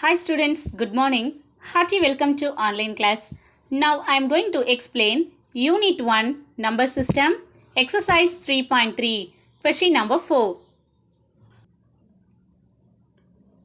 Hi students, good morning. Hearty welcome to online class. Now I am going to explain Unit 1 Number System, Exercise 3.3, Question number 4.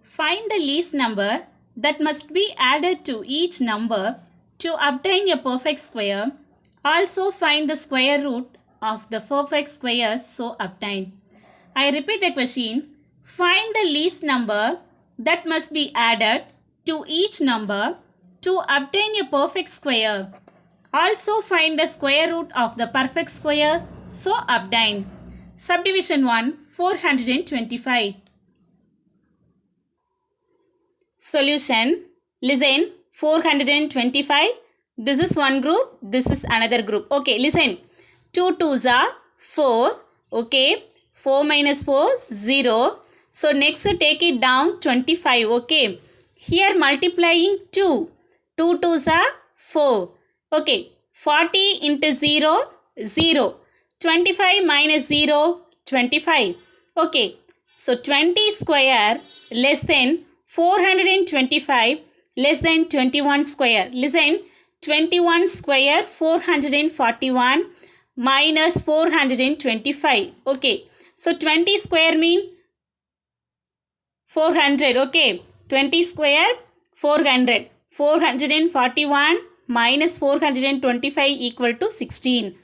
Find the least number that must be added to each number to obtain a perfect square. Also find the square root of the perfect square so obtained. I repeat the question. Find the least number that must be added to each number to obtain a perfect square. Also find the square root of the perfect square so obtain. Subdivision 1 425. Solution. Listen. 425. This is one group. This is another group. Okay, listen. 2 2s are 4. Okay. 4 minus 4 0. So next take it down 25. Okay. Here multiplying 2. 2 2s are 4. Okay. 40 into 0 0. 25 minus 0 25. Okay. So 20 square less than 425 less than 21 square. Listen, 21 square 441 minus 425. Okay. So 20 square mean 400. Okay. 20 square 400. 441 minus 425 equal to 16.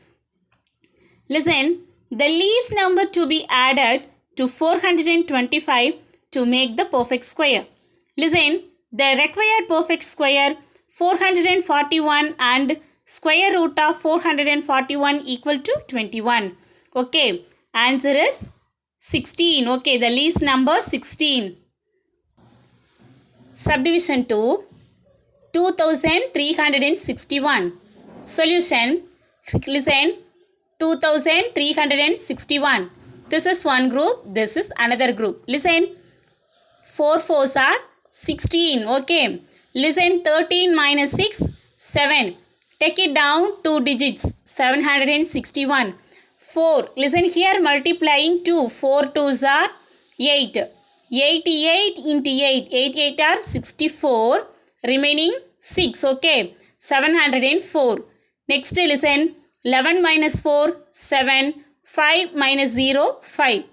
Listen, the least number to be added to 425 to make the perfect square. Listen, the required perfect square 441 and square root of 441 equal to 21. Okay, answer is 16. Okay, the least number 16. Subdivision 2, 2361. Solution, listen, 2361. This is one group, this is another group. Listen, 4 4s are 16. Okay. Listen, 13 minus 6, 7. Take it down 2 digits, 761. 4. Listen here, multiplying 2. 4 2s are 8. 88 into 8. 8 8 are 64. Remaining 6. Okay. 704. Next, listen. 11 minus 4, 7. 5 minus 0, 5.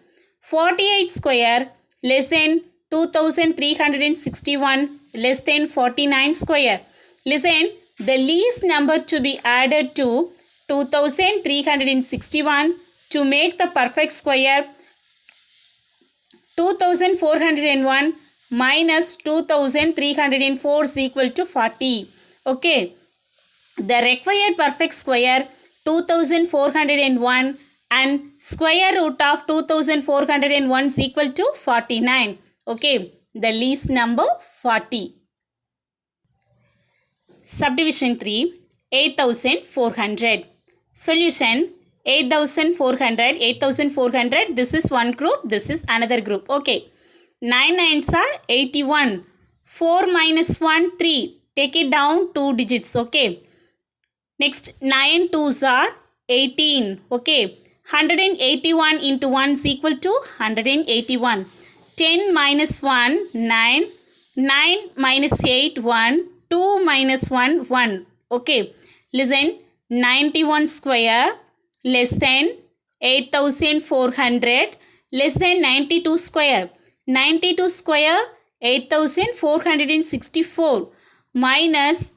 48 square less than 2361 less than 49 square. Listen, the least number to be added to 2361 to make the perfect square 2401 minus 2304 is equal to 40. Okay. The required perfect square 2401 and square root of 2401 is equal to 49. Okay, the least number 40. Subdivision 3, 8400. Solution, 8400, 8400, this is one group, this is another group. Okay, 9 9s are 81. 4 minus 1, 3. Take it down 2 digits. Okay. Next, 9 2s are 18. Okay. 181 into 1 is equal to 181. 10 minus 1, 9. 9 minus 8, 1. 2 minus 1, 1. Okay. Listen, 91 square less than 8400 less than 92 square. 92 square 8464 minus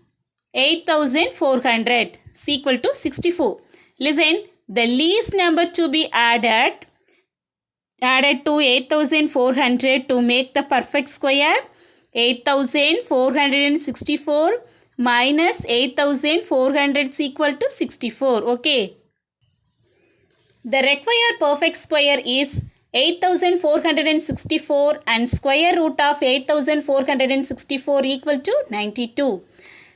8400 is equal to 64. Listen, the least number to be added to 8400 to make the perfect square 8464 minus 8400 is equal to 64. Okay. The required perfect square is 8464 and square root of 8464 equal to 92.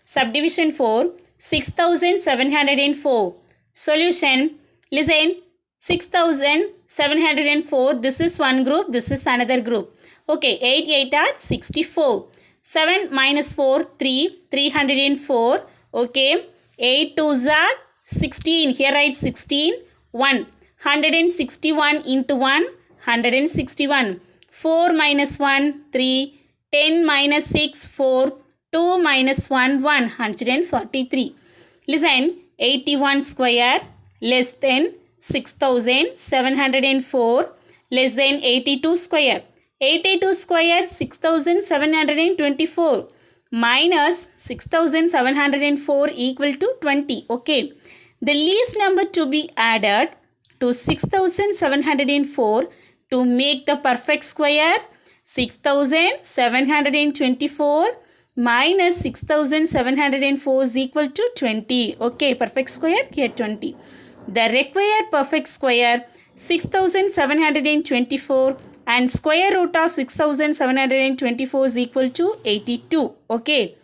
Subdivision 4, 6704. Solution, listen, 6704, this is one group, this is another group. Okay, 8 8 are 64. 7 minus 4, 3, 304. Okay, 8 2s are 16. Here write 16, 1. 161 into 1, 161. 4 minus 1, 3. 10 minus 6, 4. 2 minus 1, 143. Listen, 81 square less than 6704 less than 82 square. 82 square 6724 minus 6704 equal to 20. Okay. The least number to be added to 6704 to make the perfect square, 6724 minus 6704 is equal to 20. Okay, perfect square here 20. The required perfect square 6724 and square root of 6724 is equal to 82. Okay.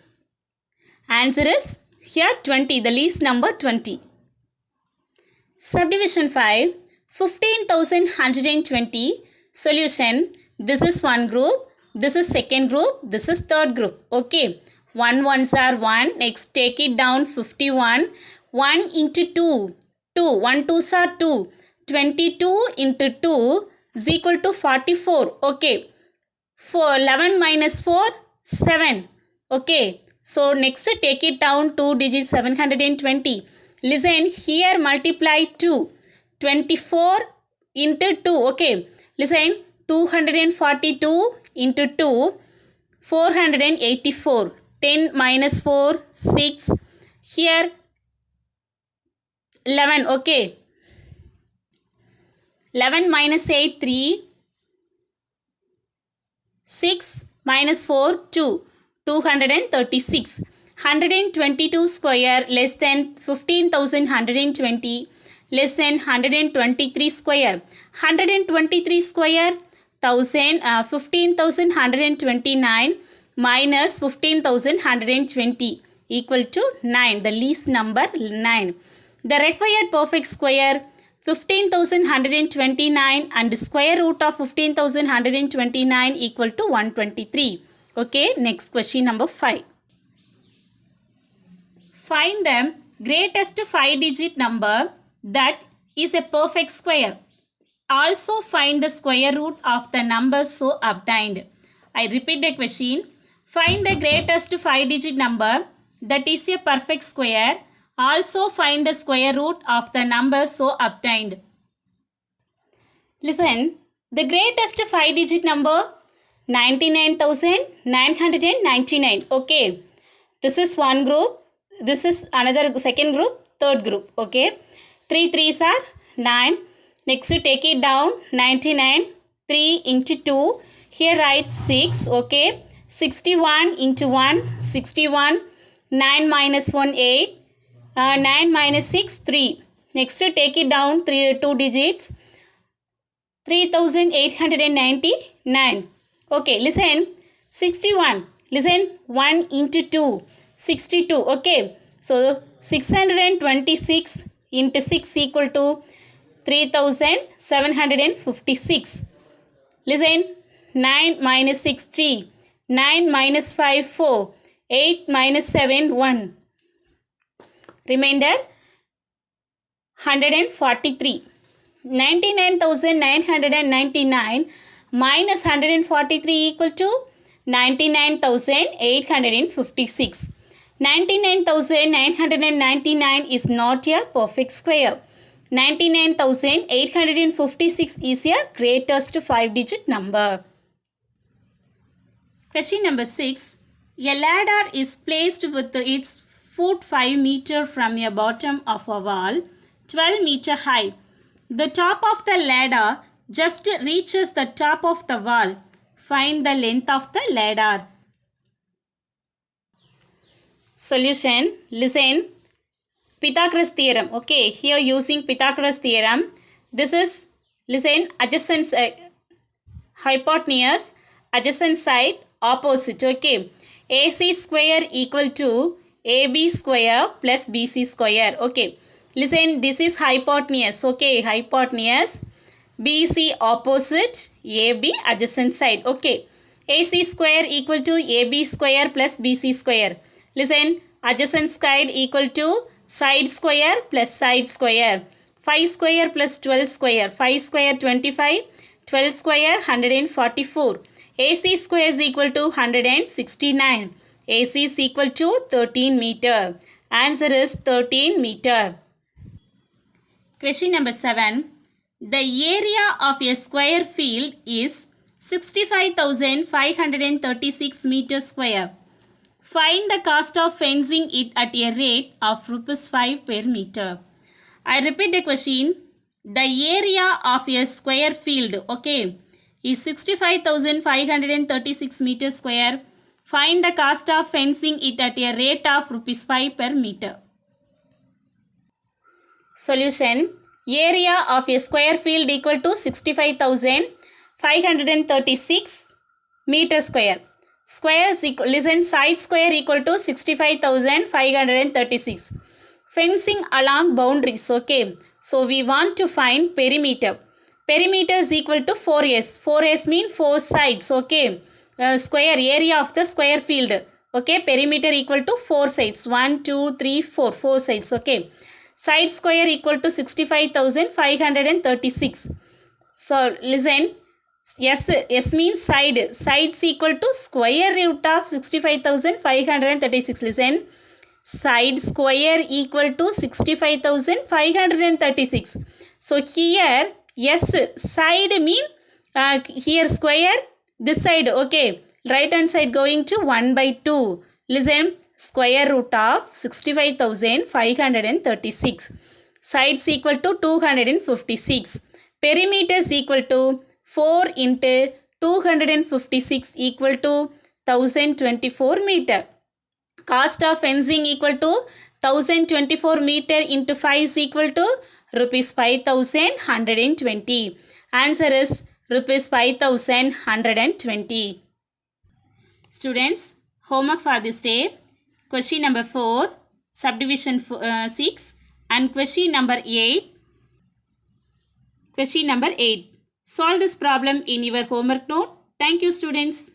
Answer is here 20, the least number 20. Subdivision 5, 15,120. Solution, this is one group, this is second group, this is third group. Okay. 1 ones are 1. Next take it down 51. 1 into 2. 2. 1 twos are 2. 22 into 2 is equal to 44. Okay. 11 minus 4, 7. Okay. So next take it down 2 digits 720. Listen, here multiply 2. 24 into 2. Okay. Listen, 242 into 2. 484. 10 minus 4, 6. Here 11. Okay. 11 minus 8, 3. 6 minus 4, 2. 236. 122 square less than 15,120 less than 123 square. 123 square 15,129 minus 15,120 equal to 9. The least number 9. The required perfect square 15,129 and square root of 15,129 equal to 123. Okay, next question number 5. Find the greatest 5-digit number that is a perfect square. Also find the square root of the number so obtained. I repeat the question. Find the greatest 5-digit number that is a perfect square. Also find the square root of the number so obtained. Listen, the greatest 5-digit number 99,999. Okay, this is one group. This is another second group, third group. Okay, 3 3s are 9. Next take it down 99. 3 into 2. Here write 6. Okay, 61 into 1, 61. 9 minus 1, 8. 9 minus 6, 3. Next take it down 2 digits. 3,899. Okay, listen. 61. Listen, 1 into 2. 62. Okay, so 626 into 6 equal to 3,756. Listen, 9 minus 6, 3. 9 minus 5, 4. 8 minus 7, 1. Remainder 143. 99,999 minus 143 equal to 99,856. 99,999 is not a perfect square. 99,856 is a greatest 5-digit number. Question number 6. A ladder is placed with its foot 5 meter from a bottom of a wall 12 meter high. The top of the ladder just reaches the top of the wall. Find the length of the ladder. Solution. Listen. Pythagoras theorem. Okay, here using Pythagoras theorem. This is, listen, adjacent hypotenuse, adjacent side, opposite. Okay, AC square equal to AB square plus BC square. Okay, listen, this is hypotenuse. Okay, hypotenuse. BC opposite, AB adjacent side. Okay, AC square equal to AB square plus BC square. Listen, adjacent side equal to side square plus side square. 5 square plus 12 square. 5 square 25. 12 square 144. AC square is equal to 169. AC is equal to 13 meter. Answer is 13 meter. Question number 7. The area of a square field is 65,536 meters square. Find the cost of fencing it at a rate of ₹5 per meter. I repeat the question. The area of a square field, okay, is 65,536 meters square. Find the cost of fencing it at a rate of ₹5 per meter. Solution. Area of a square field equal to 65,536 meter square. Squares equal, listen, side square equal to 65,536. Fencing along boundaries, okay. So we want to find perimeter. Perimeter is equal to 4s. 4s mean 4 sides, okay. Square area of the square field, okay. Perimeter equal to 4 sides. 1, 2, 3, 4. 4 sides, okay. Side square equal to 65,536. So listen. S means side. Sides equal to square root of 65,536. Listen. Side square equal to 65,536. So here S side mean here square, this side, okay. Right hand side going to 1 by 2. Listen. Square root of 65,536. Sides equal to 256. Perimeter is equal to 4 into 256 equal to 1024 meter. Cost of fencing equal to 1024 meter into 5 is equal to ₹5,120. Answer is ₹5,120. Students, homework for this day. Question number 4, subdivision 6 and question number 8. Question number 8. Solve this problem in your homework note. Thank you, students.